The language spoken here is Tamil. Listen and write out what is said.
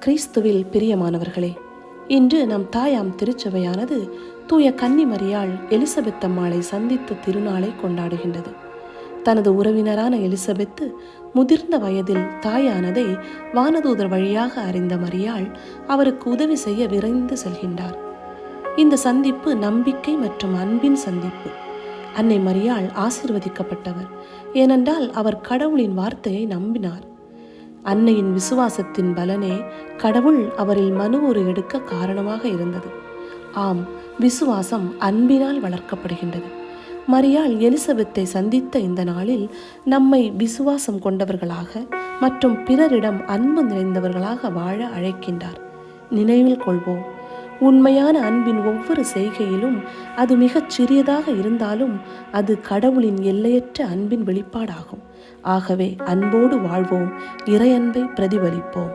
கிறிஸ்துவில் பிரியமானவர்களே, இன்று நம் தாயாம் திருச்சபையானது தூய கன்னிமரியாள் எலிசபெத் அம்மாளை சந்தித்த திருநாளை கொண்டாடுகின்றது. தனது உறவினரான எலிசபெத்து முதிர்ந்த வயதில் தாயானதை வானதூதர் வழியாக அறிந்த மரியாள் அவருக்கு உதவி செய்ய விரைந்து செல்கின்றார். இந்த சந்திப்பு நம்பிக்கை மற்றும் அன்பின் சந்திப்பு. அன்னை மரியாள் ஆசீர்வதிக்கப்பட்டவர், ஏனென்றால் அவர் கடவுளின் வார்த்தையை நம்பினார். அன்னையின் விசுவாசத்தின் பலனே கடவுள் அவரில் மனுவுரு எடுக்க காரணமாக இருந்தது. ஆம், விசுவாசம் அன்பினால் வளர்க்கப்படுகின்றது. மரியாள் எலிசபெத்தை சந்தித்த இந்த நாளில் நம்மை விசுவாசம் கொண்டவர்களாக மற்றும் பிறரிடம் அன்பு நிறைந்தவர்களாக வாழ அழைக்கின்றார். நினைவில் கொள்வோம், உண்மையான அன்பின் ஒவ்வொரு செய்கையிலும், அது மிகச் சிறியதாக இருந்தாலும், அது கடவுளின் எல்லையற்ற அன்பின் வெளிப்பாடாகும். ஆகவே அன்போடு வாழ்வோம், இறை அன்பை பிரதிபலிப்போம்.